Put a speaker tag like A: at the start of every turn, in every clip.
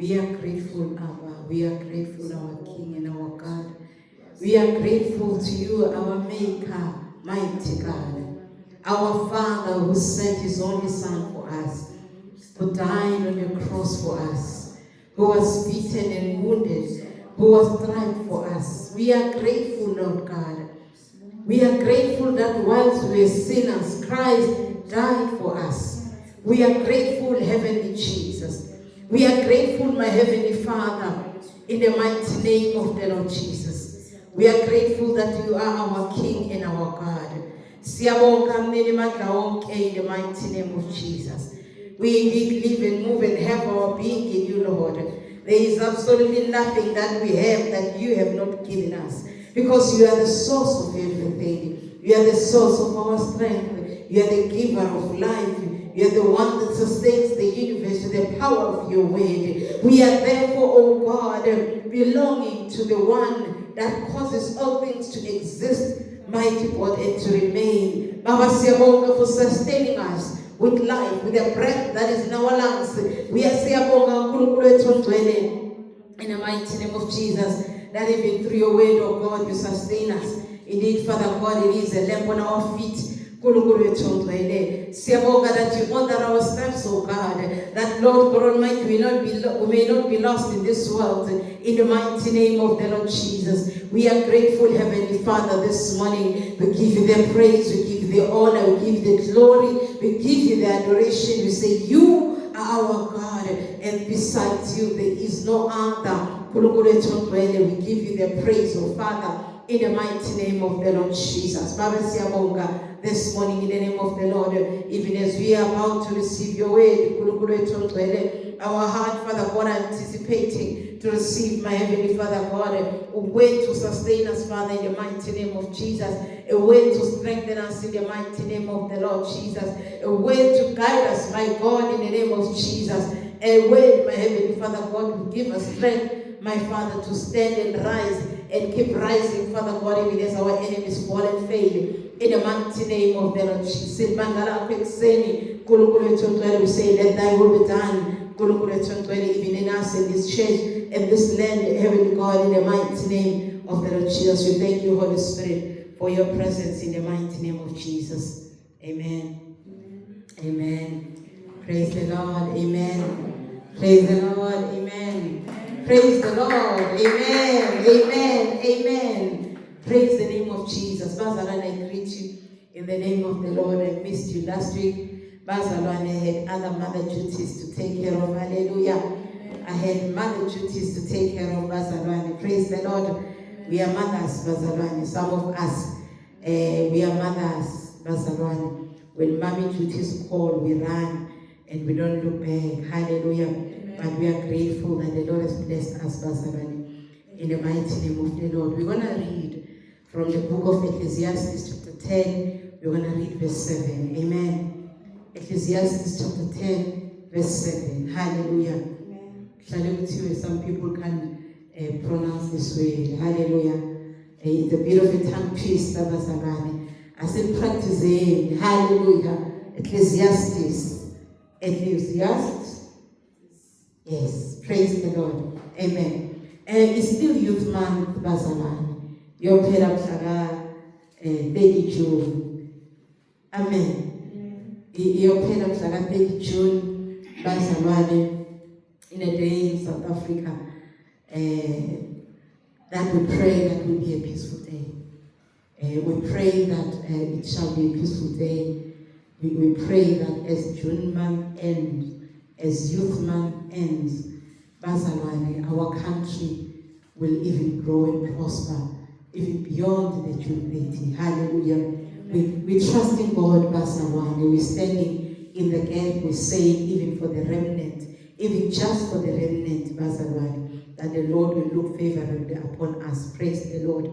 A: We are grateful, Abba. We are grateful, our King and our God. We are grateful to you, our Maker, mighty God. Our Father who sent his only Son for us, who died on the cross for us, who was beaten and wounded, who was striped for us. We are grateful, Lord God. We are grateful that whilst we were sinners, Christ died for us. We are grateful, Heavenly Jesus. We are grateful, my Heavenly Father, in the mighty name of the Lord Jesus. We are grateful that you are our King and our God. Siyabonga mnenimandla wonke in the mighty name of Jesus. We indeed live and move and have our being in you, Lord. There is absolutely nothing that we have that you have not given us. Because you are the source of everything. You are the source of our strength. You are the giver of life. You are the one that sustains the universe with the power of your word. We are therefore, O God, belonging to the one that causes all things to exist, mighty God, and to remain. Baba siyabonga for sustaining us with life, with the breath that is in our lungs. We are siyabonga uNkulunkulu wethu ongcwele, in the mighty name of Jesus, that even through your word, oh God, you sustain us. Indeed, Father God, it is a lamp on our feet. Siyabonga that you order our steps, oh God, that Lord God Almighty, we may not be lost in this world. In the mighty name of the Lord Jesus, we are grateful, Heavenly Father, this morning. We give you the praise, we give you the honor, we give you the glory, we give you the adoration. We say, you are our God, and besides you, there is no other. We give you the praise, oh Father, in the mighty name of the Lord Jesus. Baba siyabonga this morning in the name of the Lord, even as we are about to receive your word, our heart, Father God, anticipating to receive, my Heavenly Father God, a way to sustain us, Father, in the mighty name of Jesus, a way to strengthen us in the mighty name of the Lord Jesus, a way to guide us, my God, in the name of Jesus, a way, my Heavenly Father God, to give us strength, my Father, to stand and rise and keep rising, Father God, even as our enemies fall and fail. In the mighty name of the Lord Jesus. We say, let thy will be done, even in us, in this church, in this land, Heavenly God, in the mighty name of the Lord Jesus. We thank you, Holy Spirit, for your presence in the mighty name of Jesus. Amen. Amen. Praise the Lord. Amen. Praise the Lord. Amen. Praise the Lord. Amen. Amen. Amen. Praise the name of Jesus. Bazalwane, I greet you in the name of the Lord. I missed you last week. Bazalwane, had other mother duties to take care of. Hallelujah. I had mother duties to take care of. Bazalwane. Praise the Lord. We are mothers, Bazalwane. Some of us, we are mothers, Bazalwane. When mommy duties call, we run and we don't look back. Hallelujah. Amen. But we are grateful that the Lord has blessed us, Bazalwane. In the mighty name of the Lord. We're going to read from the book of Ecclesiastes chapter 10. We're going to read verse 7. Amen. Ecclesiastes chapter 10, verse 7. Hallelujah. Some people can pronounce this way. Hallelujah. It's a bit of a tongue twister. I said practice it. Hallelujah. Ecclesiastes. Ecclesiastes. Yes. Praise the Lord. Amen. It's still Youth Month, Bazalwane. Your Pera 30 June. Amen. Your Pera 30 June, Bazalwane. In a day in South Africa, that we pray that will be a peaceful day. We pray that it shall be a peaceful day. We pray that as June month ends, as Youth Month ends, Bazalwane, our country will even grow and prosper, even beyond the June 30. Hallelujah. We trust in God, Bazalwane. We're standing in the gap. We're saying, even for the remnant, even just for the remnant, Bazalwane, that the Lord will look favorably upon us. Praise the Lord.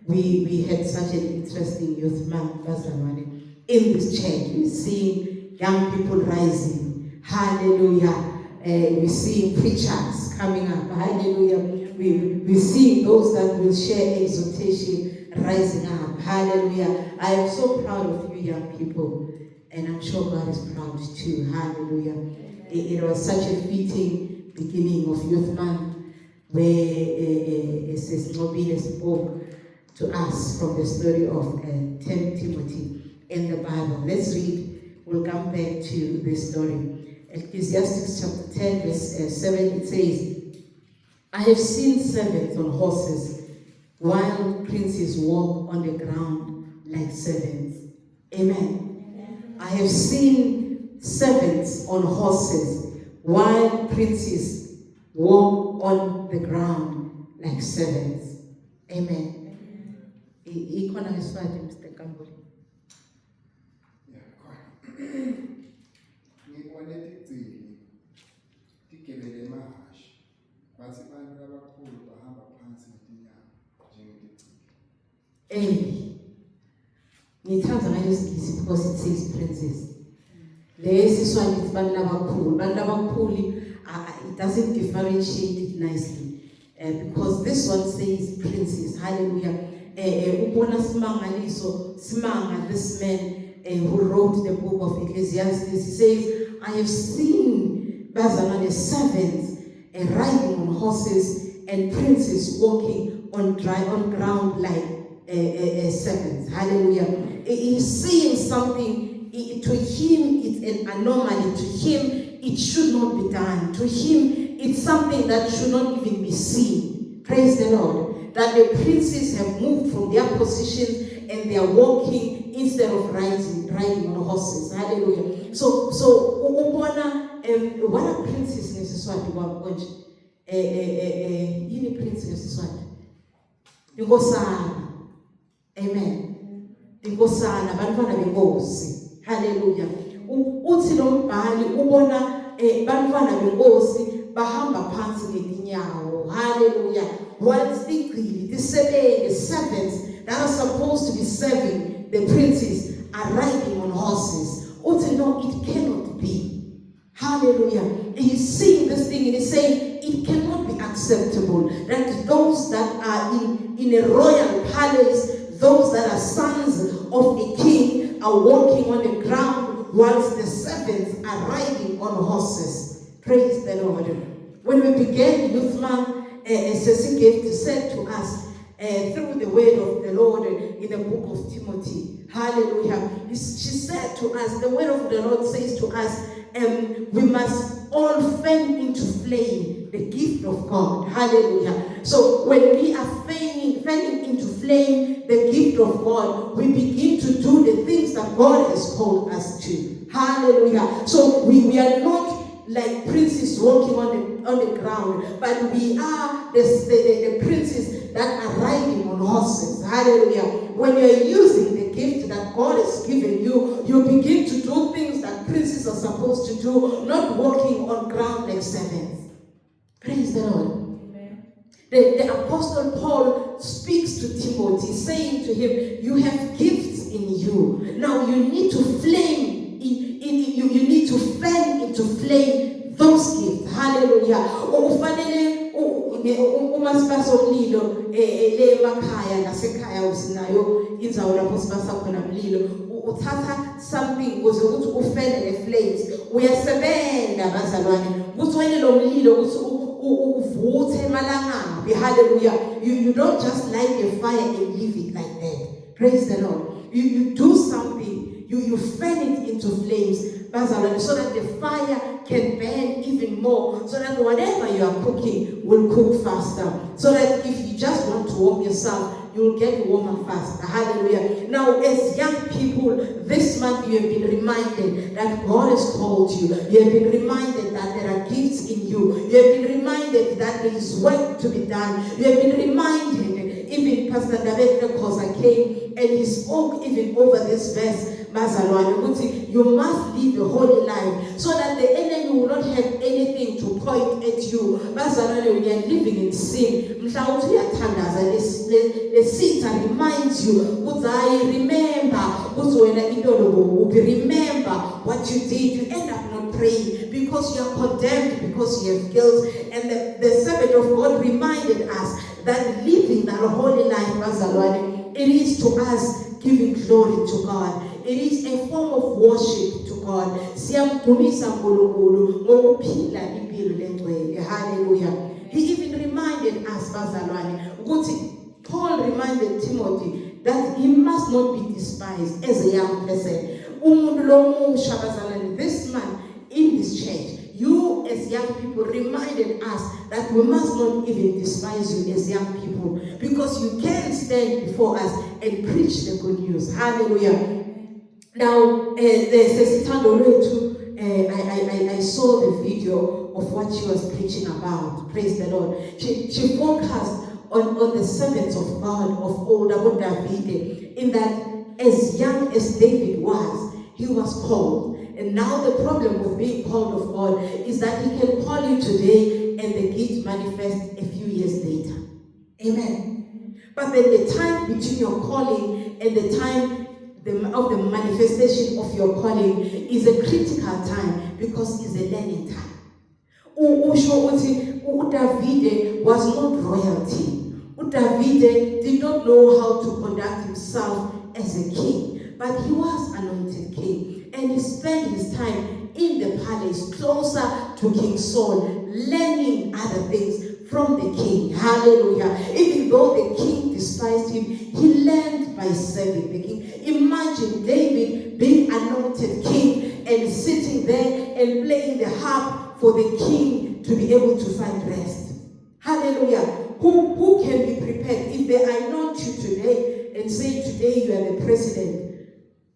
A: We had such an interesting Youth Month, Bazalwane. In this church, we see young people rising. Hallelujah. We see preachers coming up. Hallelujah. We see those that will share exhortation rising up. Hallelujah. I am so proud of you young people, and I'm sure God is proud too. Hallelujah. It was such a fitting beginning of Youth Month where Sis Nobile spoke to us from the story of 10 Timothy in the Bible. Let's read. We'll come back to this story. Ecclesiastes chapter 10 verse 7, it says, I have seen servants on horses, while princes walk on the ground like servants. Amen. I have seen servants on horses, while princes walk on the ground like servants. Amen. Ikona ngeswati Mr. Kambuli.
B: Ngibone tigcili tigebele emahashi bathi bantu abakhulu bahamba phansi ngetinyawo njengetigcili.
A: Ngithanda ngalesikisi because it says princes. Lesi swati it's bantu abakhulu. Bantu abakhulu, it doesn't differentiate it nicely. Because this one says princes. Hallelujah. Upona simanga, this man who wrote the book of Ecclesiastes, he says, I have seen Bazalwane servants riding on horses and princes walking on ground like servants. Hallelujah. He's saying something. To him, it's an anomaly. To him, it should not be done. To him, it's something that should not even be seen. Praise the Lord. That the princes have moved from their positions and they are walking instead of riding on horses. Hallelujah. So what are princes in Siswati? Yini prince in Siswati? Inkosana. Amen. Inkosana, bantwana benkosi. Hallelujah. Uthi lo mbhali ubona bantwana benkosi bahamba phansi ngetinyawo. Hallelujah. Whilst the servants that are supposed to be serving the princes are riding on horses. No, it cannot be. Hallelujah. He's seeing this thing and he's saying it cannot be acceptable that those that are in a royal palace, those that are sons of a king, are walking on the ground whilst the servants are riding on horses. Praise the Lord. When we began Youth Month, Sesi said to us through the word of the Lord in the book of Timothy. Hallelujah. She said to us, the word of the Lord says to us, we must all fan into flame the gift of God. Hallelujah. So when we are fanning into flame the gift of God, we begin to do the things that God has called us to. Hallelujah. So we are not like princes walking on the ground, but we are the princes that are riding on horses. Hallelujah. When you are using the gift that God has given you, you begin to do things that princes are supposed to do, not walking on ground like servants. Praise the Lord. Amen. The Apostle Paul speaks to Timothy, saying to him, you have gifts in you. Now you need to flame, you need to fan into flame those gifts. Hallelujah. Ufanele uma sibasa umlilo le emakhaya nasekhaya usinayo indzawo lapho sibasa khona umlilo, uthatha something ukuze ukuthi ufele le flames. Uyasebenza bazalwane ukuthi wena lo mlilo ukuthi uvuthe emalangabi. Hallelujah. You don't just light a fire and leave it like that. Praise the Lord. You do something, you fan it into flames, so that the fire can burn even more, so that whatever you are cooking will cook faster. So that if you just want to warm yourself, you'll get warmer faster. Hallelujah. Now, as young people, this month you have been reminded that God has called you. You have been reminded that there are gifts in you. You have been reminded that there is work to be done. You have been reminded, even Pastor David Kosa came and he spoke even over this verse, you must live a holy life so that the enemy will not have anything to point at you. When you are living in sin, the Satan reminds you, remember what you did. You end up not praying because you are condemned, because you have guilt. And the servant of God reminded us that living that holy life, it is to us giving glory to God. It is a form of worship to God. Hallelujah. He even reminded us, Paul reminded Timothy that he must not be despised as a young person. This month in this church, you as young people reminded us that we must not even despise you as young people, because you can stand before us and preach the good news. Hallelujah. Now, I saw the video of what she was preaching about. Praise the Lord. She focused on the servants of God of old, about David, in that as young as David was, he was called. And now the problem with being called of God is that he can call you today and the gift manifests a few years later. Amen. But then the time between your calling and the time of the manifestation of your calling is a critical time, because it's a learning time. David was not royalty. David did not know how to conduct himself as a king, but he was anointed king, and he spent his time in the palace closer to King Saul, learning other things from the king. Hallelujah. Even though the king despised him, he learned by serving the king. Imagine David being anointed king and sitting there and playing the harp for the king to be able to find rest. Hallelujah. Who can be prepared if they anoint you today and say today you are the president,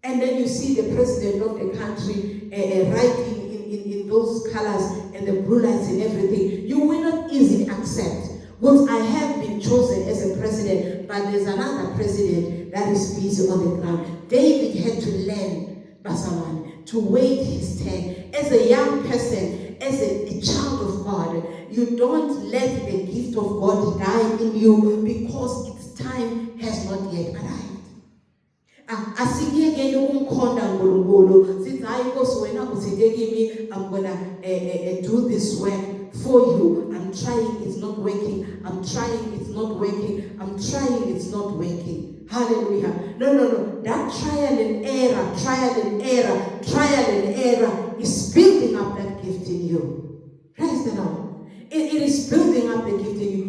A: and then you see the president of the country writing in those colors and the blue lights and everything, you will not easily accept. Because I have been chosen as a president, but there's another president that is busy on the ground. David had to learn, Basaman, to wait his turn. As a young person, as a child of God, you don't let the gift of God die in you because its time has not yet arrived. I'm gonna do this work for you. I'm trying, it's not working. I'm trying, it's not working. I'm trying, it's not working. Hallelujah. No. That trial and error is building up that gift in you. Praise the Lord. It is building up the gift in you.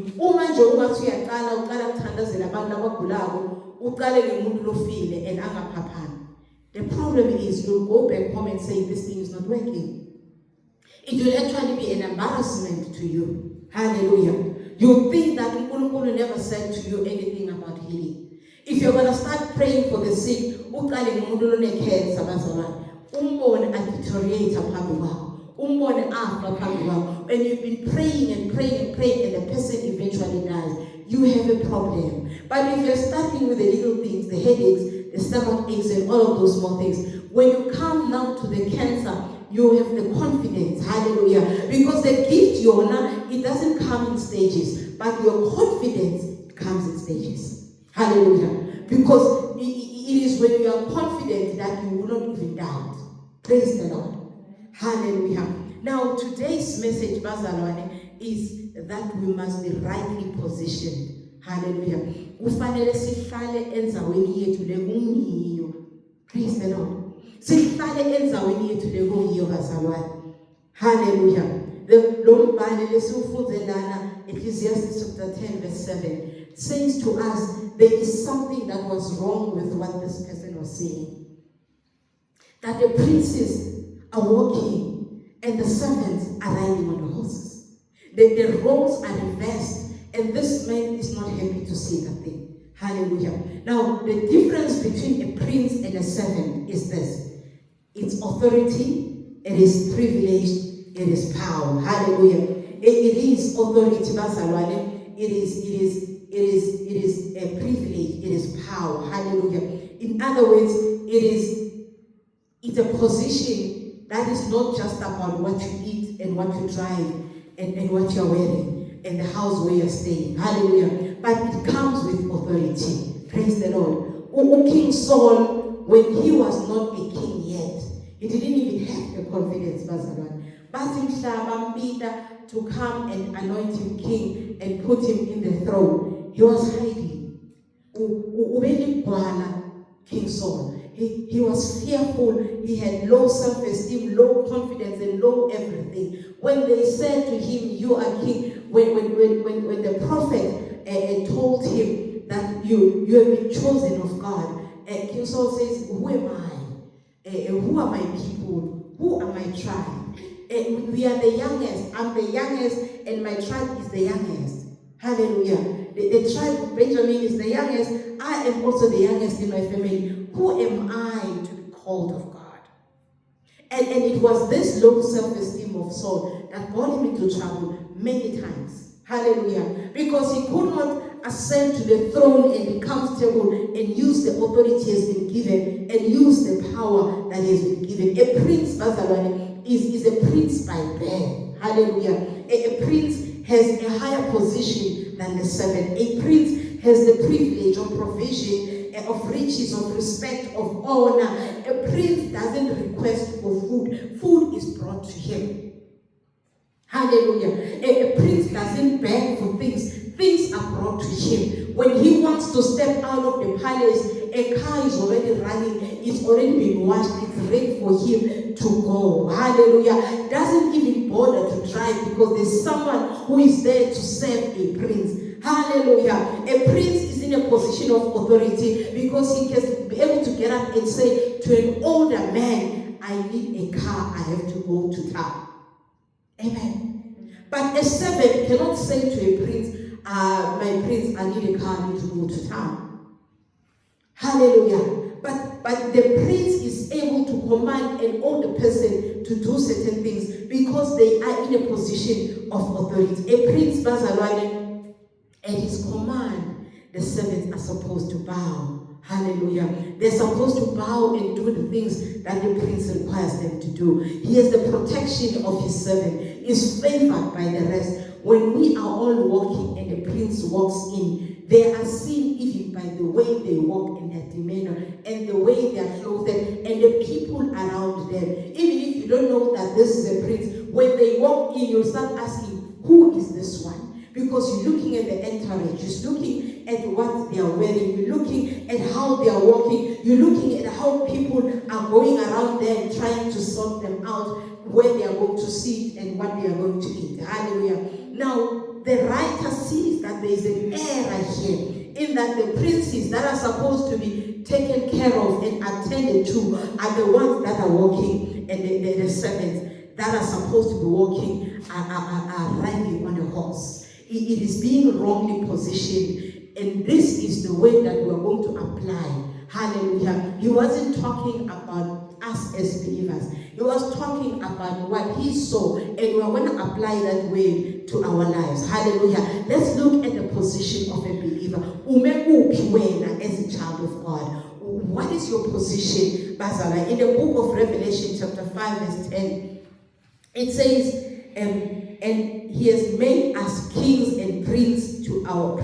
A: The problem is you'll go back home and say this thing is not working. It will actually be an embarrassment to you. Hallelujah. You think that Nkulunkulu never said to you anything about healing. If you're going to start praying for the sick, and you've been praying and the person eventually dies, you have a problem. But if you're starting with the little things, the headaches, the stomach aches, and all of those small things, when you come now to the cancer, you have the confidence. Hallelujah. Because the gift you honor, it doesn't come in stages, but your confidence comes in stages. Hallelujah. Because is when you are confident that you will not even doubt. Praise the Lord. Hallelujah. Now, today's message, bazalwane, is that we must be rightly positioned. Hallelujah. Kufanele sihlale enzaweni yethu lekungiyo. Praise the Lord. Sihlale enzaweni yethu lekungiyo bazalwane. Hallelujah. Lo mbhalo lesiufunze lana, Ecclesiastes chapter 10 verse 7, says to us there is something that was wrong with what this person was saying. That the princes are walking and the servants are riding on the horses. The roles are reversed, and this man is not happy to see that thing. Hallelujah. Now, the difference between a prince and a servant is this. It's authority, it is privilege, it is power. Hallelujah. It is authority, it is a privilege, it is power. Hallelujah. In other words, it's a position that is not just about what you eat and what you drive and what you're wearing and the house where you're staying. Hallelujah. But it comes with authority. Praise the Lord. King Saul, when he was not a king yet, he didn't even have the confidence, to come and anoint him king and put him in the throne. He was hiding. King Saul. He was fearful. He had low self-esteem, low confidence, and low everything. When they said to him, "You are king," when the prophet told him that you have been chosen of God, King Saul says, "Who am I? Who are my people? Who are my tribe? We are the youngest. I'm the youngest, and my tribe is the youngest." Hallelujah. The tribe of Benjamin is the youngest. I am also the youngest in my family. Who am I to be called of God? And it was this low self-esteem of Saul that got him into trouble many times. Hallelujah. Because he could not ascend to the throne and be comfortable and use the authority he has been given and use the power that he has been given. A prince, Bazalwane, is a prince by birth. Hallelujah. A prince has a higher position than the servant. A prince has the privilege of provision, of riches, of respect, of honor. A prince doesn't request for food. Food is brought to him. Hallelujah. A prince doesn't beg for things. Things are brought to him. When he wants to step out of the palace, a car is already running. It's already been washed. It's ready for him to go. Hallelujah. Doesn't even bother to drive because there's someone who is there to serve a prince. Hallelujah. A prince is in a position of authority because he can be able to get up and say to an older man, "I need a car. I have to go to town." Amen. But a servant cannot say to a prince, "My prince, I need a car. I need to go to town." Hallelujah. But the prince is able to command an older person to do certain things because they are in a position of authority. A prince, Bazalwane, at his command, the servants are supposed to bow. Hallelujah. They're supposed to bow and do the things that the prince requires them to do. He has the protection of his servant. Is favored by the rest. When we are all walking and the prince walks in, they are seen even by the way they walk and their demeanor and the way they are clothed and the people around them. Even if you don't know that this is a prince, when they walk in, you start asking, "Who is this one?" Because you're looking at the entourage, you're looking at what they are wearing, you're looking at how they are walking, you're looking at how people are going around them trying to sort them out where they are going to sit and what they are going to eat. Hallelujah. Now, the writer sees that there is an error here in that the princes that are supposed to be taken care of and attended to are the ones that are walking, and the servants that are supposed to be walking are riding on a horse. It is being wrongly positioned, and this is the way that we are going to apply. Hallelujah. He wasn't talking about us as believers. He was talking about what he saw, and we are going to apply that way to our lives. Hallelujah. Let's look at the position of a believer. As a child of God, what is your position, Bazala? In the book of Revelation, chapter 5, verse 10, it says, and he has made us kings and priests to our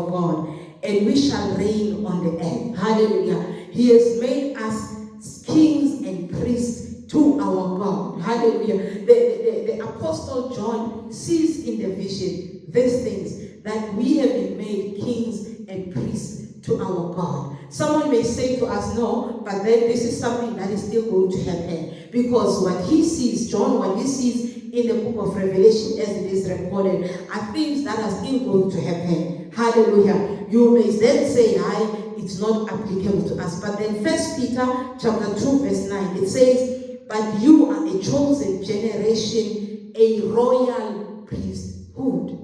A: God, and we shall reign on the earth. Hallelujah. He has made us kings and priests to our God. Hallelujah. The Apostle John sees in the vision these things, that we have been made kings and priests to our God. Someone may say to us, no, but then this is something that is still going to happen. Because what he sees, John, what he sees in the book of Revelation as it is recorded, are things that are still going to happen. Hallelujah. You may then say, it's not applicable to us. But then 1 Peter chapter 2 verse 9, it says, but you are a chosen generation, a royal priesthood.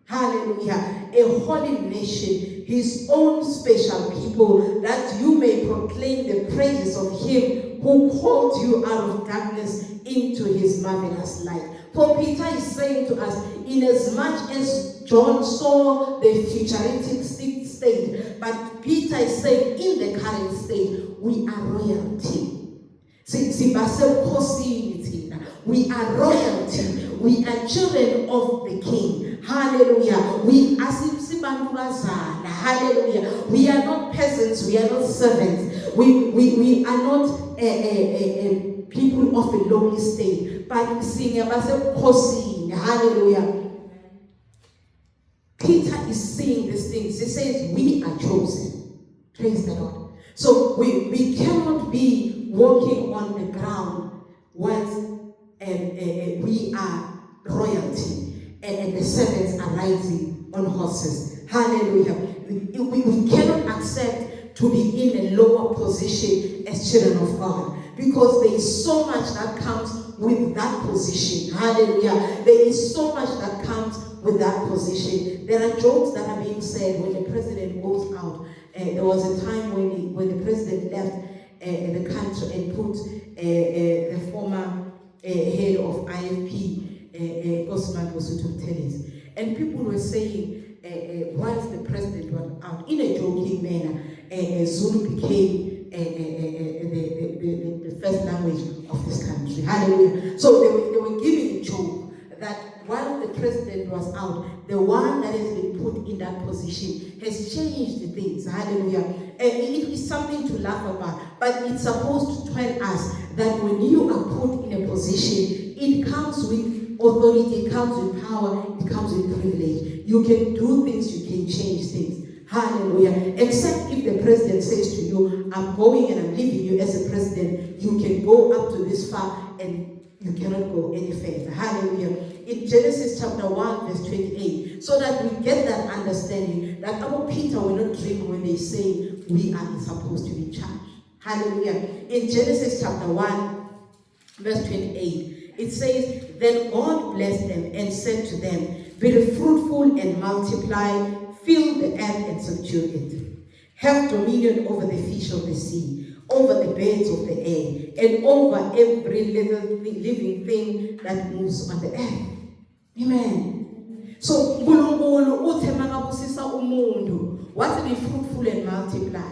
A: Hallelujah. A holy nation, his own special people, that you may proclaim the praises of him who called you out of darkness into his marvelous light. For Peter is saying to us, in as much as John saw the futuristic state, but Peter is saying in the current state, we are royalty. We are royalty. We are children of the King. Hallelujah. We are hallelujah. We are not peasants. We are not servants. We are not people of a lowly state. But sing about hallelujah. Peter is saying these things. He says we are chosen. Praise the Lord. So we cannot be walking on the ground once we are royalty and the servants are riding on horses. Hallelujah. We cannot accept to be in a lower position as children of God, because there is so much that comes with that position. Hallelujah. There is so much that comes with that position. There are jokes that are being said when the president goes out. There was a time when the president left the country and put the former head of IFP, Osman Mosuthu, and people were saying, whilst the president was out, in a joking manner, Zulu became the first language of this country. Hallelujah. So they were giving a joke that while the president was out, the one that has been put in that position has changed things. Hallelujah. It is something to laugh about, but it's supposed to tell us that when you are put in a position, it comes with authority, it comes with power, it comes with privilege. You can do things, you can change things. Hallelujah. Except if the president says to you, I'm going and I'm leaving you as a president, you can go up to this far and you cannot go any further. Hallelujah. In Genesis chapter 1 verse 28, so that we get that understanding that our Peter will not dream when they say we are supposed to be charged. Hallelujah. In Genesis chapter 1 verse 28, it says, then God blessed them and said to them, be fruitful and multiply, fill the earth and subdue it. Have dominion over the fish of the sea, over the birds of the air, and over every living thing that moves on the earth. Amen. So, what to be fruitful and multiply?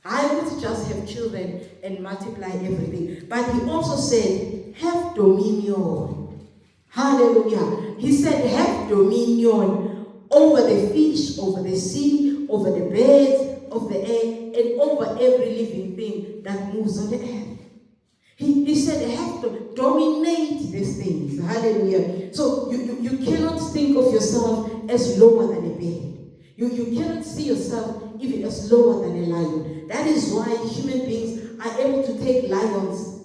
A: I would just have children and multiply everything. But he also said, have dominion. Hallelujah. He said, have dominion over the fish, over the sea, over the birds of the air, and over every living thing that moves on the earth. He said, have to dominate these things. Hallelujah. So you cannot think of yourself as lower than a bear. You cannot see yourself even as lower than a lion. That is why human beings are able to take lions.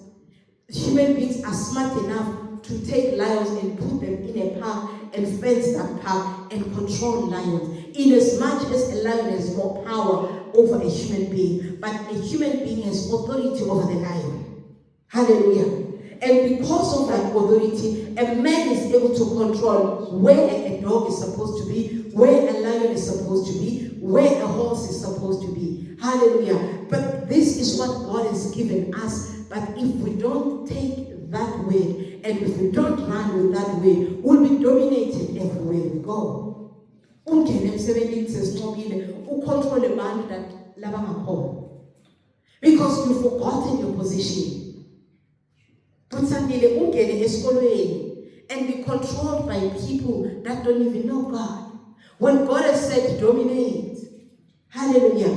A: Human beings are smart enough to take lions and put them in a park and fence that park and control lions. In as much as a lion has more power over a human being, but a human being has authority over the lion. Hallelujah. And because of that authority, a man is able to control where a dog is supposed to be, where a lion is supposed to be, where a horse is supposed to be. Hallelujah. But this is what God has given us. But if we don't take that way, and if we don't run with that way, we'll be dominated everywhere we go. Because you've forgotten your position. And be controlled by people that don't even know God. When God has said dominate, hallelujah.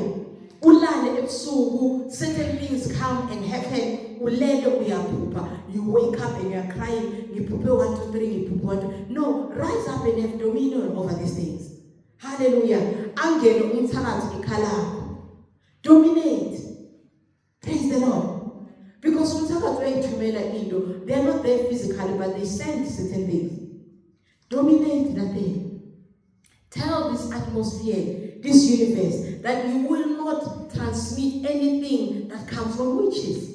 A: Ulale ebusuku, certain things come and happen. Ulele uyaphupha. You wake up and you are crying. Ngiphuphe 1, 2, 3. Ngiphuphe 1, 2. No, rise up and have dominion over these things. Hallelujah. Angelo umthakathi ikhala. Dominate. Praise the Lord. Because umthakathi wayithumela into, they are not there physically, but they send certain things. Dominate that thing. Tell this atmosphere, this universe, that you will not transmit anything that comes from witches.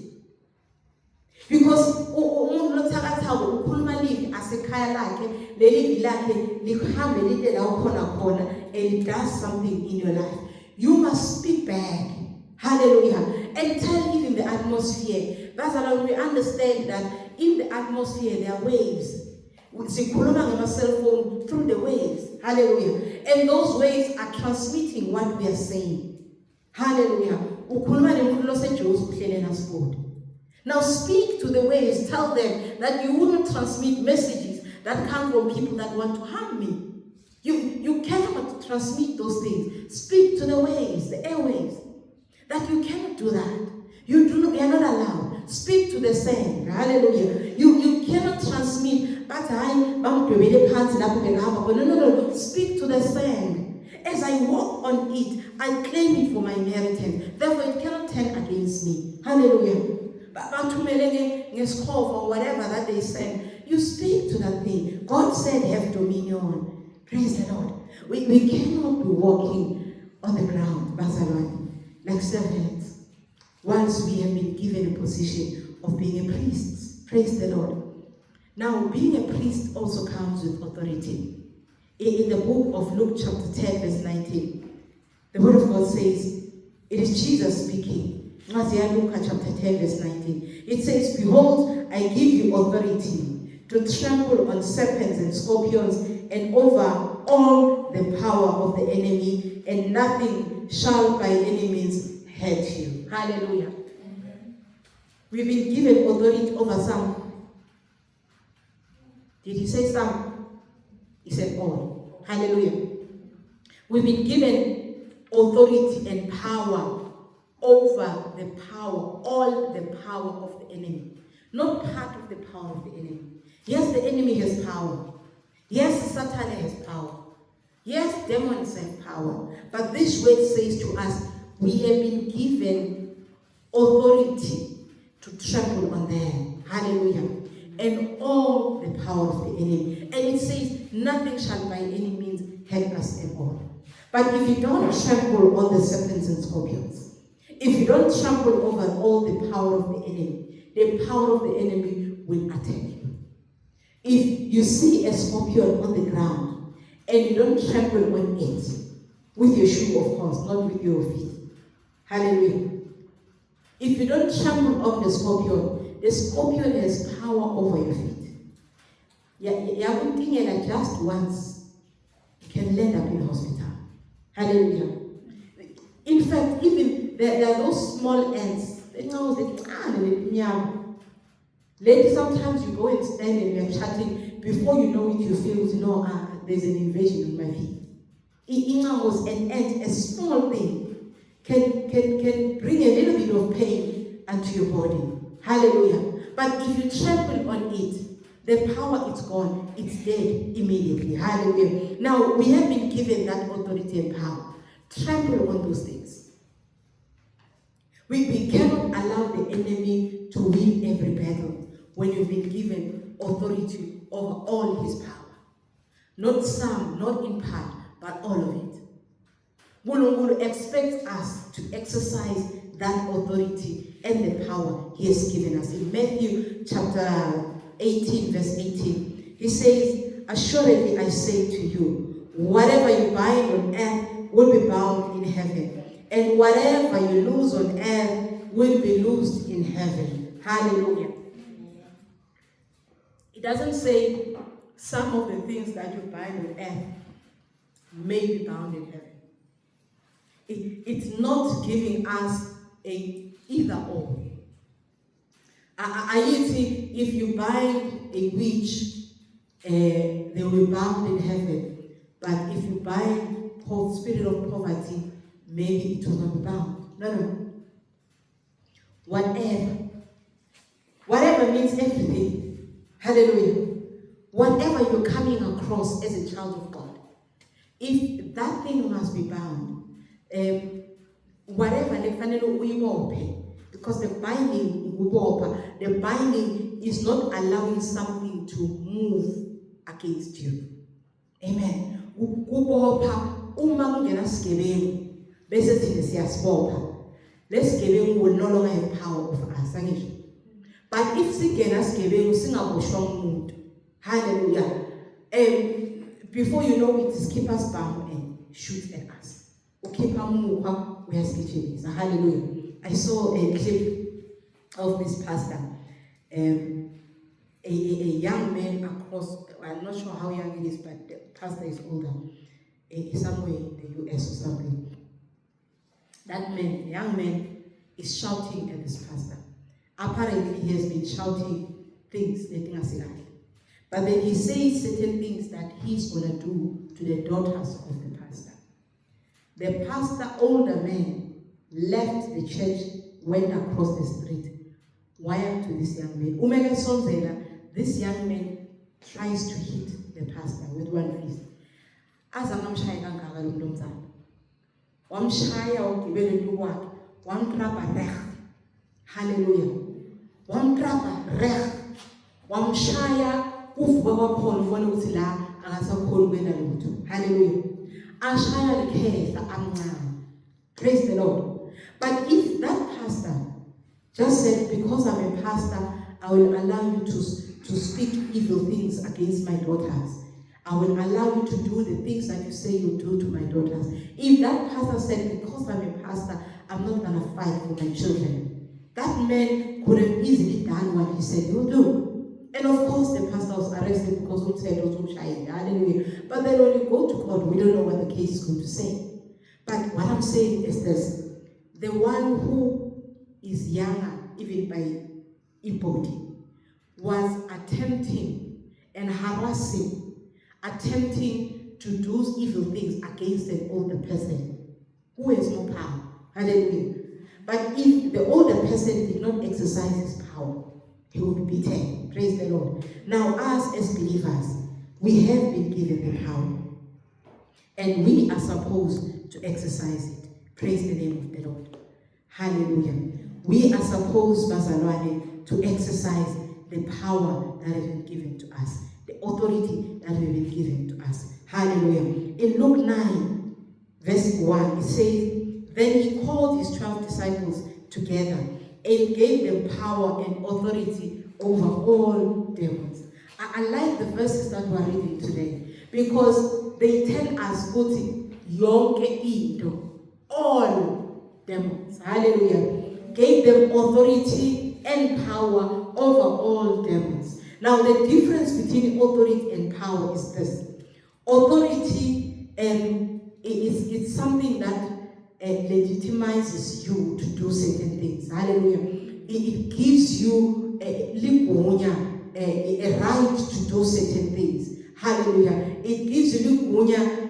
A: Because umuntu lothakathako ukhuluma livi asekhaya lakhe, lelivi lakhe lihambe lide la ukhona khona, and it does something in your life. You must speak back. Hallelujah. And tell even the atmosphere. That's how we understand that in the atmosphere there are waves. Sikhuluma ngama cell phone through the waves. Hallelujah. And those waves are transmitting what we are saying. Hallelujah. Ukhuluma nemuntu loseJozi uhlele na sport. Now speak to the waves. Tell them that you will not transmit messages that come from people that want to harm me. You cannot transmit those things. Speak to the waves, the airwaves. That you cannot do that. You are not allowed. Speak to the sand. Hallelujah. You cannot transmit. But no. Speak to the sand. As I walk on it, I claim it for my inheritance. Therefore, it cannot turn against me. Hallelujah. Or whatever that they send, you speak to that thing. God said, have dominion. Praise the Lord. We cannot be walking on the ground, Bazalwane, like servants, once we have been given a position of being a priest. Praise the Lord. Now, being a priest also comes with authority. In the book of Luke chapter 10, verse 19, the word of God says, it is Jesus speaking. Luke chapter 10, verse 19. It says, behold, I give you authority to trample on serpents and scorpions and over all the power of the enemy, and nothing shall by any means hurt you. Hallelujah. Amen. We've been given authority over some. Did he say some? He said all. Hallelujah. We've been given authority and power over the power, all the power of the enemy. Not part of the power of the enemy. Yes, the enemy has power. Yes, Satan has power. Yes, demons have power. But this word says to us, we have been given authority to trample on them. Hallelujah. And all the power of the enemy. And it says, nothing shall by any means hurt us at all. But if you don't trample on the serpents and scorpions, if you don't trample over all the power of the power of the enemy will attack you. If you see a scorpion on the ground and you don't trample on it, with your shoe of course, not with your feet. Hallelujah. If you don't trample on the scorpion has power over your feet. Yeah, just once, you can land up in hospital. Hallelujah. In fact, even there are those small ants. Ladies, sometimes you go and stand and you're chatting. Before you know it, you feel, there's an invasion in my feet. An ant, a small thing, can bring a little bit of pain unto your body. Hallelujah. But if you trample on it, the power is gone. It's dead immediately. Hallelujah. Now, we have been given that authority and power. Trample on those things. We cannot allow the enemy to win every battle when you've been given authority over all his power. Not some, not in part, but all of it. Mulungu expects us to exercise that authority and the power he has given us. In Matthew chapter 18, verse 18, he says, assuredly I say to you, whatever you bind on earth will be bound in heaven, and whatever you loose on earth will be loosed in heaven. Hallelujah. It doesn't say some of the things that you bind on earth may be bound in heaven. It's not giving us a either or. If you bind a witch, they will be bound in heaven. But if you bind spirit of poverty, maybe it will not be bound. No. Whatever means everything. Hallelujah. Whatever you're coming across as a child of God, if that thing must be bound, whatever because the binding is not allowing something to move against you. Amen. Lesigebengu will no longer have power over us. But if sigebengu singaboshwa umuntu, hallelujah, before you know it, is keep us bound and shoot at us. Hallelujah. I saw a clip of this pastor, a young man across, I'm not sure how young he is, but the pastor is older, somewhere in the US or something. That man, young man, is shouting at this pastor. Apparently, he has been shouting things, but then he says certain things that he's going to do to the daughters of the pastor. The pastor, older man, left the church, went across the street, wired to this young man. This young man tries to hit the pastor with one fist. As I'm wamshaya ugibele ntukwakhe wamtrapa reg. Hallelujah. Wamtrapa reg. Wamshaya kuvuka kwakhona ubona ukuthi la akasakhona ukwenda lutho. Hallelujah. Ashaya likhehla amncane. Praise the Lord. But if that pastor just said, because I'm a pastor, I will allow you to speak evil things against my daughters, I will allow you to do the things that you say you do to my daughters. If that pastor said, because I'm a pastor, I'm not going to fight for my children, that man could have easily done what he said he'll do. And of course, the pastor was arrested because he said, hallelujah. But then when you go to court, we don't know what the case is going to say. But what I'm saying is this: the one who is younger, even by body, was attempting and harassing, attempting to do evil things against an older person who has no power. Hallelujah. But if the older person did not exercise his power, he would be beaten. Praise the Lord. Now, us as believers, we have been given the power, and we are supposed to exercise it. Praise the name of the Lord. Hallelujah. We are supposed, Bazalwane, to exercise the power that has been given to us, the authority that has been given to us. Hallelujah. In Luke 9, verse 1, it says, then he called his 12 disciples together and gave them power and authority over all demons. I like the verses that we're reading today, because they tell us yonke into, all demons. Hallelujah. Gave them authority and power over all demons. Now, the difference between authority and power is this: authority it's something that legitimizes you to do certain things. Hallelujah. It gives you a right to do certain things. Hallelujah. It gives you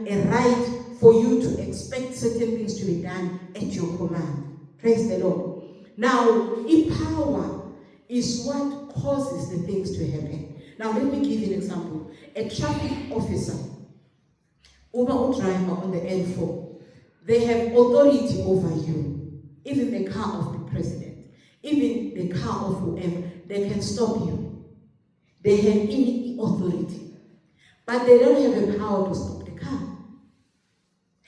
A: a right for you to expect certain things to be done at your command. Praise the Lord. Now, power is what causes the things to happen. Now, let me give you an example. A traffic officer, Uber driver on the N4, they have authority over you. Even the car of the president, even the car of whoever, they can stop you. They have any authority, but they don't have the power to stop the car.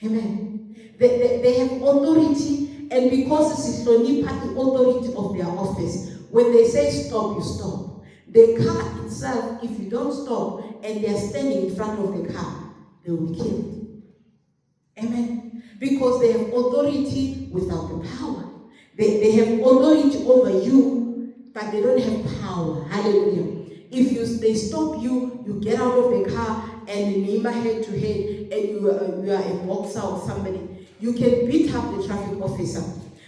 A: Amen. They have authority, and because this is the authority of their office, when they say stop, you stop. The car itself, if you don't stop and they're standing in front of the car, they will be killed. Amen. Because they have authority without the power. They have authority over you, but they don't have power. Hallelujah. If they stop you, you get out of the car and you neighbor head to head, and you are a boxer or somebody, you can beat up the traffic officer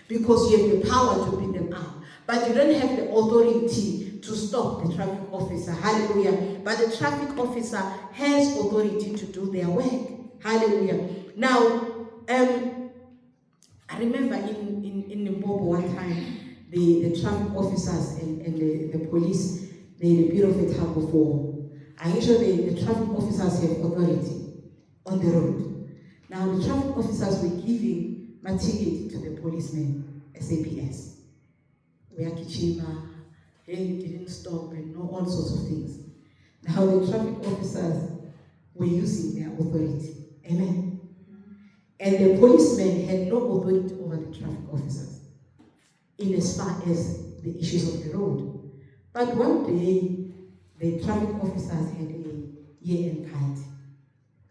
A: because you have the power to beat them up. But you don't have the authority to stop the traffic officer. Hallelujah. But the traffic officer has authority to do their work. Hallelujah. Now, I remember in in Limpopo one time, the traffic officers and the police, they had a bit of a tug of war. I'm sure the traffic officers have authority on the road. Now the traffic officers were giving my ticket to the policemen, SAPS. We are Kichima, hey, didn't stop, and all sorts of things. Now the traffic officers were using their authority. Amen. And the policemen had no authority over the traffic officers in as far as the issues of the road. But one day, the traffic officers had a year-end party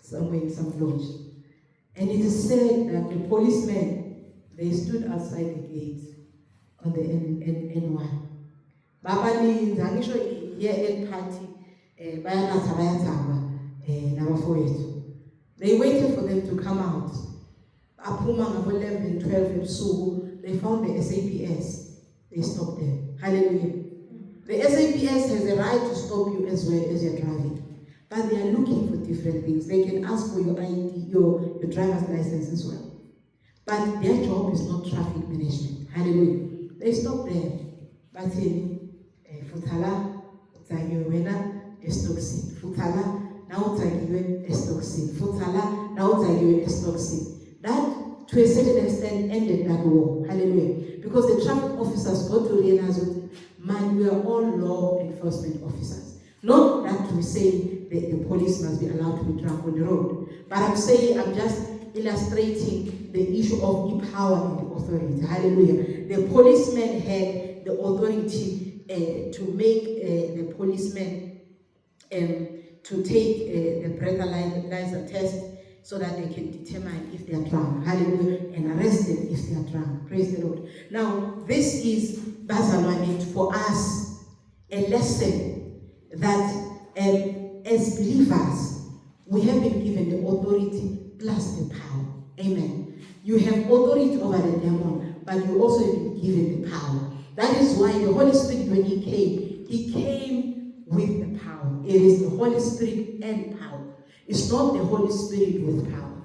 A: somewhere in some lodge. And it is said that the policemen, they stood outside the gate on the N1. Babani, the year-end party, they waited for them to come out. Apuma 11, 12, they found the SAPS. They stopped them. Hallelujah. The SAPS has a right to stop you as well as you're driving. But they are looking for different things. They can ask for your ID, your driver's license as well. But their job is not traffic management. Hallelujah. They stop there. But in Futala, Utagiwena, Estoxin. Futala, now Utagiwe, Estoxin. Futala, now Utagiwe, Estoxin. That, to a certain extent, ended that war. Hallelujah. Because the traffic officers got to realize that, man, we are all law enforcement officers. Not that we say the police must be allowed to be drunk on the road. But I'm just illustrating the issue of the power and the authority. Hallelujah. The policemen had the authority to make the policemen to take the breathalyzer test so that they can determine if they are drunk. Hallelujah. And arrest them if they are drunk. Praise the Lord. Now, this is Bazalwane for us a lesson that as believers, we have been given the authority plus the power. Amen. You have authority over the demon, but you also have been given the power. That is why the Holy Spirit, when he came with the power. It is the Holy Spirit and power. It's not the Holy Spirit with power.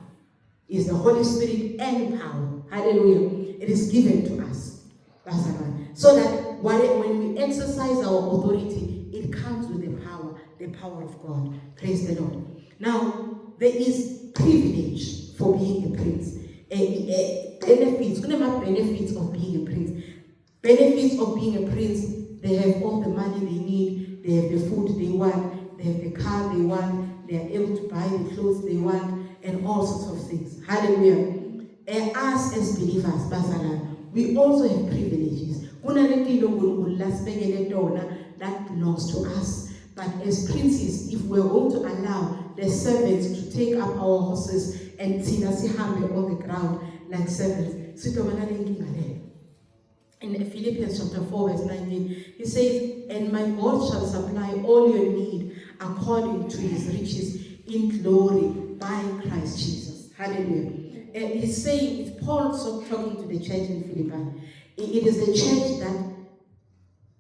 A: It's the Holy Spirit and power. Hallelujah. It is given to us. That's right. So that when we exercise our authority, it comes with the power of God. Praise the Lord. Now, there is privilege for being a prince. Benefits of being a prince. Benefits of being a prince, they have all the money they need, they have the food they want, they have the car they want, they are able to buy the clothes they want, and all sorts of things. Hallelujah. And us as believers, we also have privileges. That belongs to us. But as princes, if we're going to allow the servants to take up our horses and hammer on the ground like servants, in Philippians chapter 4, verse 19, he says, and my God shall supply all your need according to his riches in glory by Christ Jesus. Hallelujah. And he's saying, it's Paul talking to the church in Philippi. It is a church that,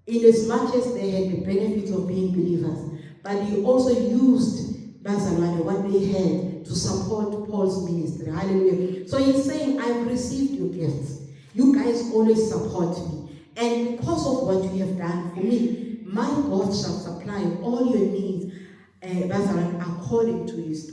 A: in as much as they had the benefits of being believers, but he also used what they had to support Paul's ministry. Hallelujah. So he's saying, I've received your gifts. You guys always support me. And because of what you have done for me, my God shall supply all your needs according to his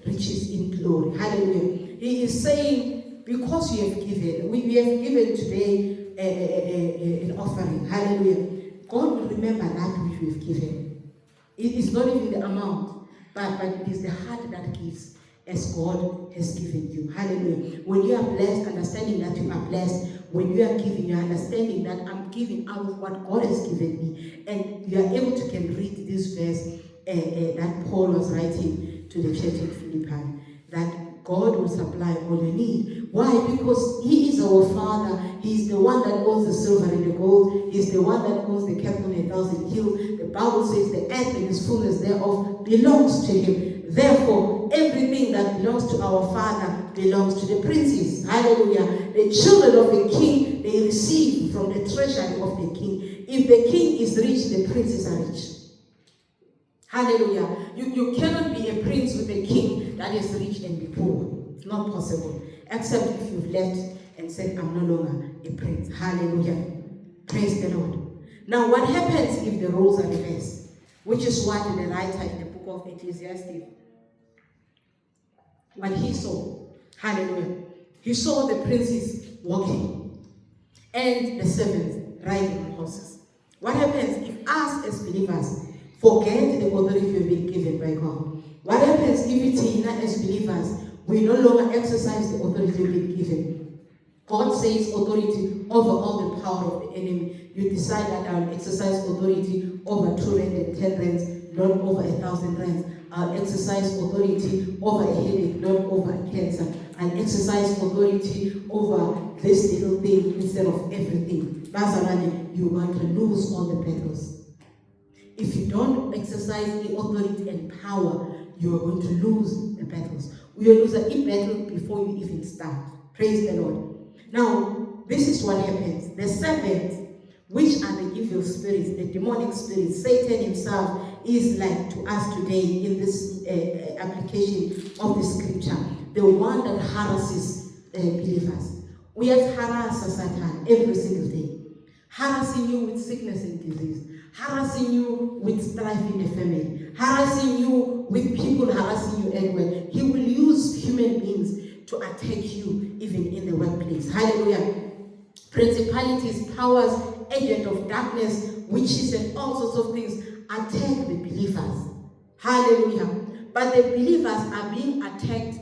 A: riches in glory. Hallelujah. He is saying, because you have given, we have given today an offering. Hallelujah. God will remember that which we have given. It is not even the amount, but it is the heart that gives as God has given you. Hallelujah. When you are blessed, understanding that you are blessed. When you are giving, you are understanding that I'm giving out of what God has given me. And you are able to can read this verse that Paul was writing to the church in Philippi, that God will supply all you need. Why? Because he is our Father. He is the one that owns the silver and the gold. He is the one that owns the cattle and 1,000 hills. The Bible says the earth and its fullness thereof belongs to him. Therefore, everything that belongs to our Father belongs to the princes. Hallelujah. The children of the king, they receive from the treasury of the king. If the king is rich, the princes are rich. Hallelujah. You cannot be a prince with a king that is rich and be poor. It's not possible. Except if you've left and said, I'm no longer a prince. Hallelujah. Praise the Lord. Now, what happens if the roles are reversed? Which is what the writer in the book of Ecclesiastes, what he saw. Hallelujah. He saw the princes walking and the servants riding on horses. What happens if us as believers forget the authority we've been given by God? What happens if it's as believers we no longer exercise the authority we've been given? God says authority over all the power of the enemy. You decide that I'll exercise authority over 2 rand and 10 rands, not over 1,000 rands. I'll exercise authority over a headache, not over cancer. I'll exercise authority over this little thing instead of everything. Bazalani, you want to lose all the battles. If you don't exercise the authority and power, you are going to lose the battles. We will lose a battle before you even start. Praise the Lord. Now, this is what happens. The servants, which are the evil spirits, the demonic spirits, Satan himself is like to us today in this application of the scripture, the one that harasses believers. We have harassed Satan every single day, harassing you with sickness and disease, harassing you with strife in the family, harassing you with people harassing you everywhere. He will use human beings to attack you even in the workplace. Hallelujah. Principalities, powers, agent of darkness, witches, and all sorts of things attack the believers. Hallelujah. But the believers are being attacked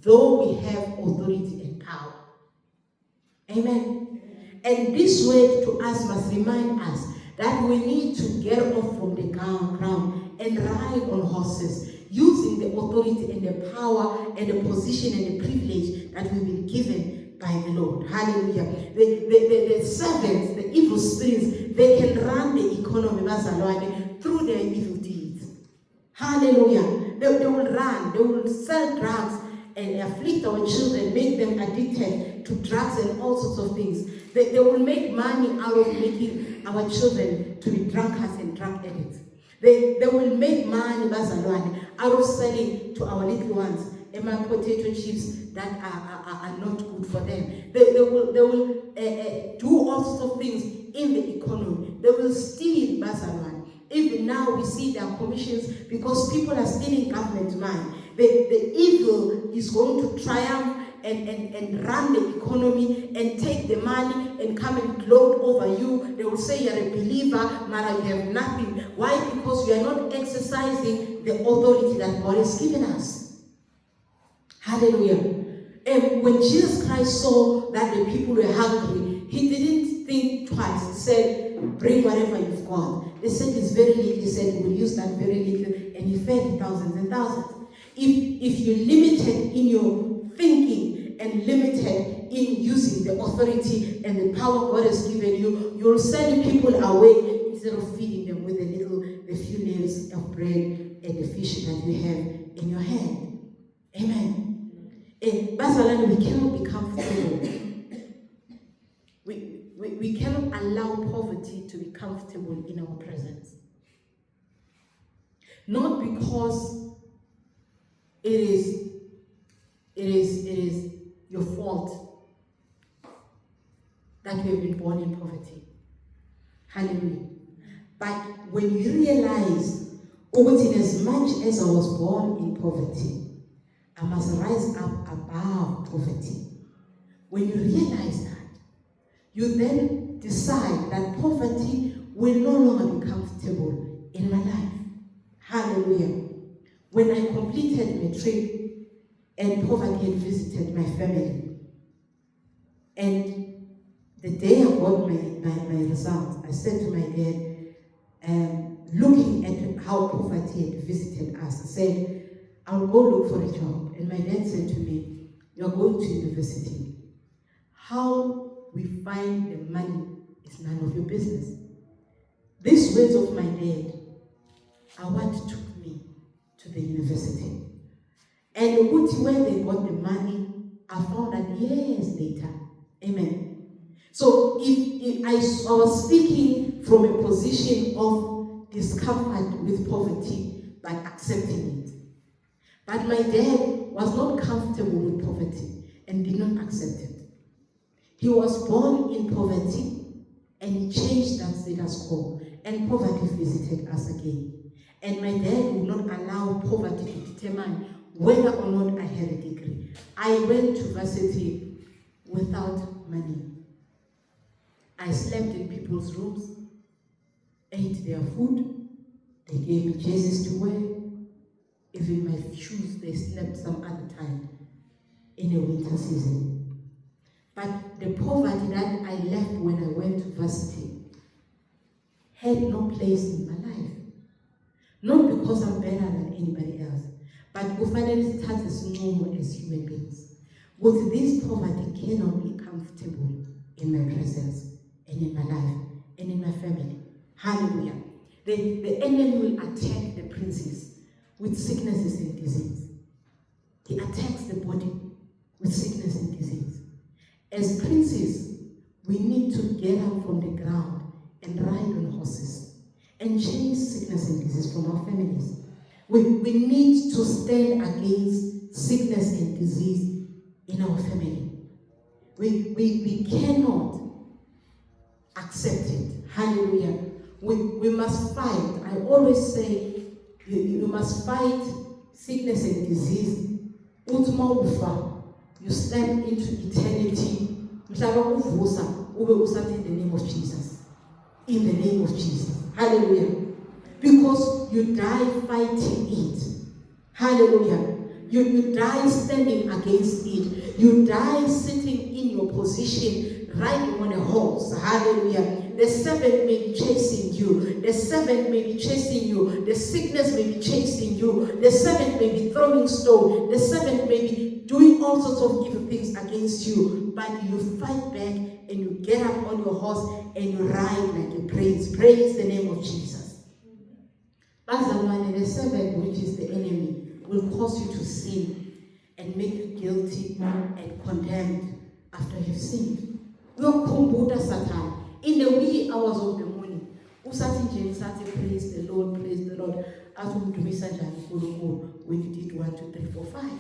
A: though we have authority and power. Amen. And this word to us must remind us that we need to get off from the ground and ride on horses, using the authority and the power and the position and the privilege that we've been given by the Lord. Hallelujah. The servants, the evil spirits, they can run the economy through their evil deeds. Hallelujah. They will run, they will sell drugs and afflict our children, make them addicted to drugs and all sorts of things. They will make money out of making our children to be drunkards and drug addicts. They will make money out of selling to our little ones potato chips that are not good for them. They will do all sorts of things in the economy. They will steal Bazalwan. Even now we see their commissions because people are stealing government money. The evil is going to triumph and run the economy and take the money and come and gloat over you. They will say you're a believer, Mara, you have nothing. Why? Because we are not exercising the authority that God has given us. Hallelujah. And when Jesus Christ saw that the people were hungry, he didn't think twice. He said, bring whatever you've got. They said it's very little. He said, we'll use that very little. And he fed thousands and thousands. If you're limited in your thinking and limited in using the authority and the power God has given you, you'll send people away instead of feeding them with the few nails of bread and the fish that you have in your hand. Amen. And Bazalani, we cannot be comfortable. We cannot allow poverty to be comfortable in our presence. Not because it is your fault that you have been born in poverty. Hallelujah. But when you realize, in as much as I was born in poverty, I must rise up above poverty. When you realize that, you then decide that poverty will no longer be comfortable in my life. Hallelujah. When I completed my trip and poverty had visited my family, and the day I got my results, I said to my dad, looking at how poverty had visited us, I said, I'll go look for a job. And my dad said to me, you're going to university. How we find the money is none of your business. These words of my dad are what took me to the university. And when they got the money, I found that years later. Amen. So if I was speaking from a position of discomfort with poverty, but accepting it. But my dad was not comfortable with poverty and did not accept it. He was born in poverty, and he changed that status quo. And poverty visited us again. And my dad would not allow poverty to determine whether or not I had a degree. I went to varsity without money. I slept in people's rooms, ate their food, they gave me jerseys to wear. Even my shoes, they slept some other time in a winter season. But the poverty that I left when I went to varsity had no place in my life. Not because I'm better than anybody else, but kufanele sithathe isinqumo as human beings. With this poverty cannot be comfortable in my presence and in my life and in my family. Hallelujah. The enemy will attack the princes with sicknesses and disease. He attacks the body with sickness and disease. As princes, we need to get up from the ground and ride on horses and change sickness and disease from our families. We need to stand against sickness and disease in our family. We cannot accept it. Hallelujah. We must fight. I always say, you must fight sickness and disease. You step into eternity. In the name of Jesus. In the name of Jesus. Hallelujah. Because you die fighting it. Hallelujah. You die standing against it. You die sitting in your position, riding on a horse. Hallelujah. The servant may be chasing you. The servant may be chasing you. The sickness may be chasing you. The servant may be throwing stone. The servant may be doing all sorts of evil things against you. But you fight back and you get up on your horse and you ride like a praise. Praise the name of Jesus. The servant, which is the enemy, will cause you to sin and make you guilty and condemned after you've sinned. Satan. In the wee hours of the morning, praise the Lord, praise the Lord. As when you did 1, 2, 3, 4, 5.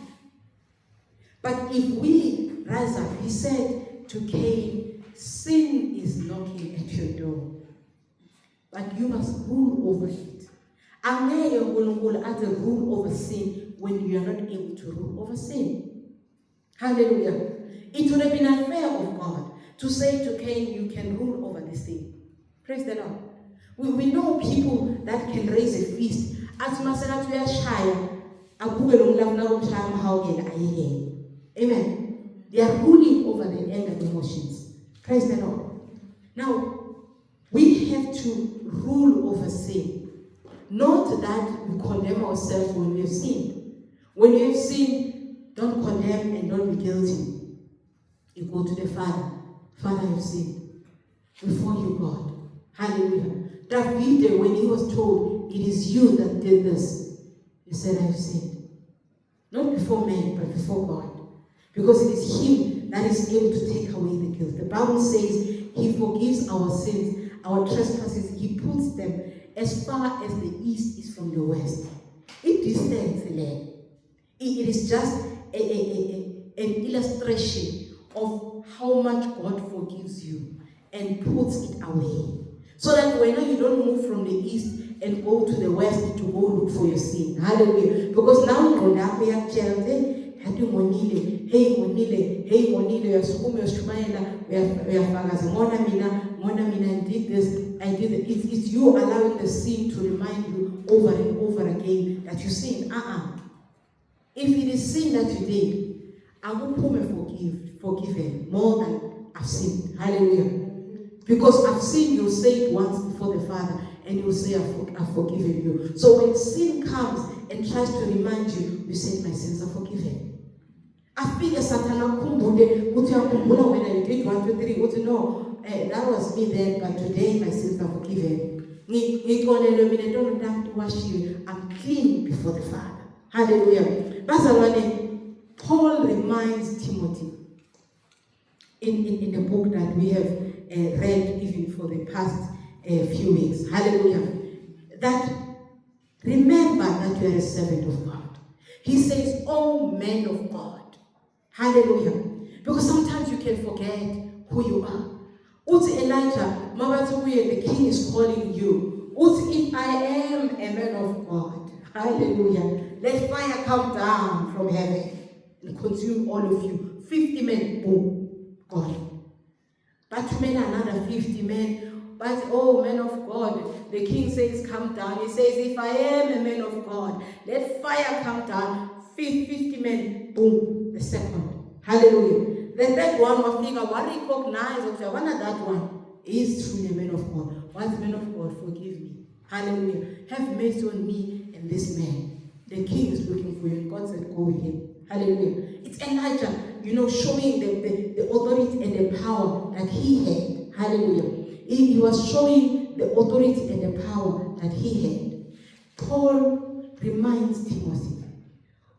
A: But if we rise up, he said to Cain, sin is knocking at your door, but you must rule over it. Angeke uNkulunkulu athi rule over sin when you are not able to rule over sin. Hallelujah. It would have been unfair of God to say to Cain, you can rule over this thing. Praise the Lord. We know people that can raise a feast. As masela tuyashaya, abuke lo mlavu na umshaya mahawukela ayeke. Amen. They are ruling over the anger and emotions. Praise the Lord. Now, we have to rule over sin. Not that we condemn ourselves when we have sinned. When you have sinned, don't condemn and don't be guilty. You go to the Father. Father, I have sinned before you, God. Hallelujah. David, when he was told, it is you that did this, he said, I have sinned. Not before man, but before God. Because it is him that is able to take away the guilt. The Bible says he forgives our sins, our trespasses. He puts them as far as the east is from the west. It distance there. It is just an illustration of how much God forgives you and puts it away. So that when you don't move from the east and go to the west to go look for your sin. Hallelujah. Because now you don't have to tell them, hey monile, yasukume yashumayela, yafagaza, mona mina, I did this. It's you allowing the sin to remind you over and over again that you sinned. If it is sin that you did, I will forgiven more than I've sinned. Hallelujah. Because I've sinned, you'll say it once before the Father, and you'll say, I've forgiven you. So when sin comes and tries to remind you, you say, my sins are forgiven. I feel Satana kumbude, when I did 1, 2, 3, no, that was me then, but today my sins are forgiven. I'm clean before the Father. Hallelujah. Paul reminds Timothy in the book that we have read even for the past few weeks. Hallelujah. That remember that you are a servant of God. He says, oh men of God. Hallelujah. Because sometimes you can forget who you are. Uthi Elijah, the king is calling you. Uthi, if I am a man of God, hallelujah, let fire come down from heaven and consume all of you. 50 men, boom, gone. But men, another 50 men. But oh, man of God, the king says, come down. He says, if I am a man of God, let fire come down. 50 men, boom, the second. Hallelujah. The third one, one recognize, one of that one is truly a man of God. What's man of God? Forgive me. Hallelujah. Have mercy on me and this man. The king is looking for you. God said, go with him. Hallelujah. It's Elijah, showing the authority and the power that he had. Hallelujah. He was showing the authority and the power that he had. Paul reminds Timothy,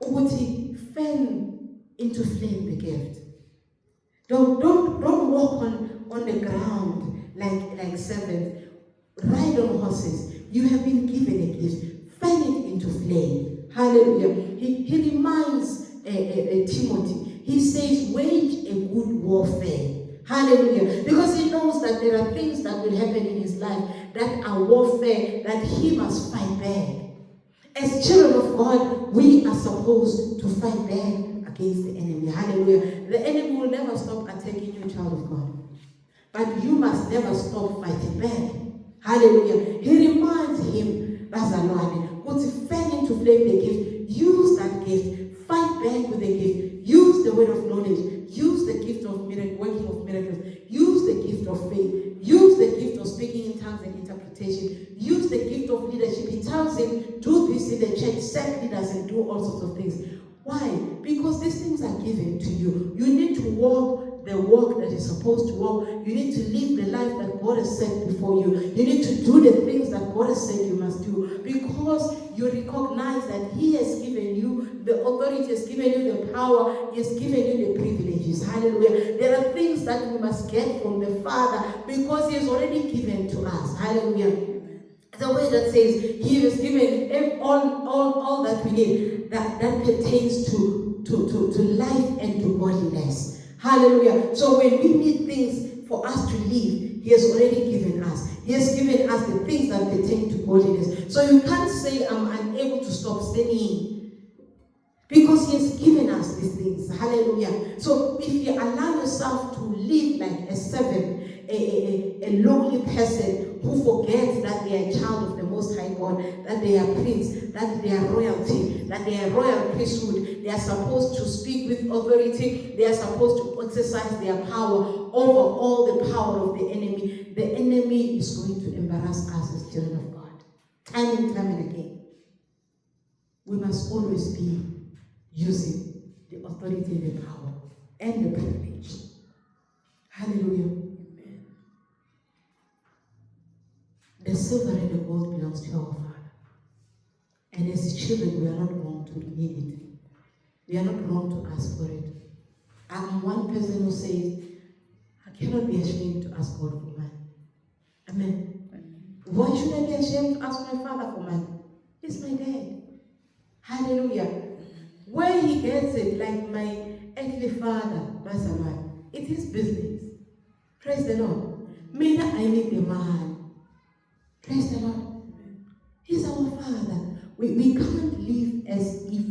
A: Uguti, fan into flame the gift. Don't walk on the ground like servants. Ride on horses. You have been given a gift. Fan it into flame. Hallelujah. He reminds Timothy. He says, wage a good warfare. Hallelujah. Because he knows that there are things that will happen in his life that are warfare that he must fight back. As children of God, we are supposed to fight back against the enemy. Hallelujah. The enemy will never stop attacking you, child of God. But you must never stop fighting back. Hallelujah. He reminds him, Bazalwane, go to fan into flame the gift. Use that gift. Fight back with the gift. Use the word of knowledge. Use the gift of working of miracles. Use the gift of faith. Use the gift of speaking in tongues and interpretation. Use the gift of leadership. He tells him, do this in the church, set leaders and do all sorts of things. Why? Because these things are given to you. You need to walk the walk that is supposed to walk. You need to live the life that God has set before you. You need to do the things that God has said you must do, because you recognize that He has given you the authority, has given you the power, He has given you the privileges. Hallelujah. There are things that we must get from the Father because He has already given to us. Hallelujah. The way that says He has given all that we need that pertains to life and to godliness. Hallelujah. So when we need things for us to live, He has already given us. He has given us the things that pertain to godliness. So you can't say, I'm unable to stop sinning, because He has given us these things. Hallelujah. So if you allow yourself to live like a servant, a lowly person who forgets that they are a child of the Most High God, that they are prince, that they are royalty, that they are royal priesthood, they are supposed to speak with authority, they are supposed to exercise their power over all the power of the enemy. The enemy is going to embarrass us as children of God. Time and time and again. We must always be using the authority and the power and the privilege. Hallelujah. The silver and the gold belongs to our Father. And as His children, we are not wrong to need it. We are not wrong to ask for it. I'm one person who says, I cannot be ashamed to ask God for money. Amen. Why should I be ashamed to ask my Father for money? He's my dad. Hallelujah. Where He gets it, like my earthly father, Basaman, it's his business. Praise the Lord. Maybe I need the man. Praise the Lord. He's our Father. We can't live as if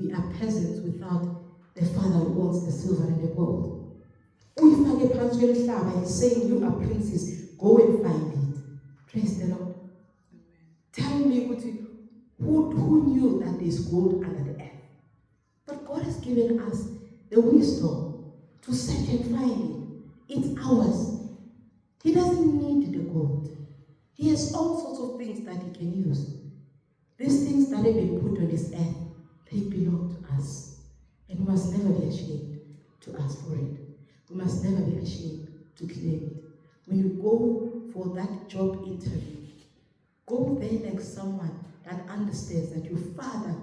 A: we are peasants without the Father who owns the silver and the gold. He's saying you are princes. Go and find it. Praise the Lord. Tell me who knew that there's gold under the earth? But God has given us the wisdom to search and find it. It's ours. He doesn't need the gold. He has all sorts of things that He can use. These things that have been put on this earth, they belong to us. And we must never be ashamed to ask for it. We must never be ashamed to claim it. When you go for that job interview, go there like someone that understands that your Father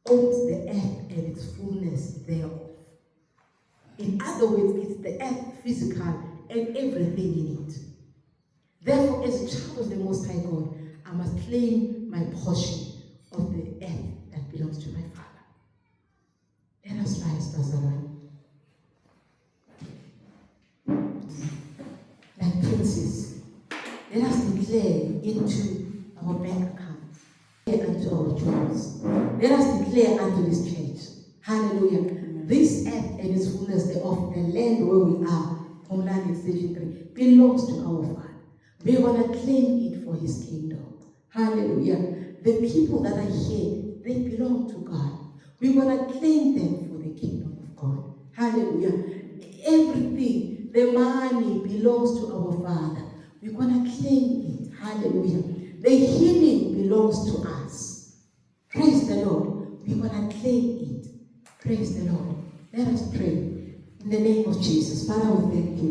A: owns the earth and its fullness thereof. In other words, it's the earth physical and everything in it. Therefore, as a child of the Most High God, I must claim my portion of the earth that belongs to my Father. Let us rise, Nazarene. into our bank accounts, unto our jobs. Let us declare unto this church, hallelujah, this earth and its fullness thereof, the land where we are, Homeland Station 3, belongs to our Father. We want to claim it for His kingdom. Hallelujah. The people that are here, they belong to God. We want to claim them for the kingdom of God. Hallelujah. Everything, the money belongs to our Father. We want to claim it. Hallelujah. The healing belongs to us. Praise the Lord. We want to claim it. Praise the Lord. Let us pray. In the name of Jesus. Father, we thank you.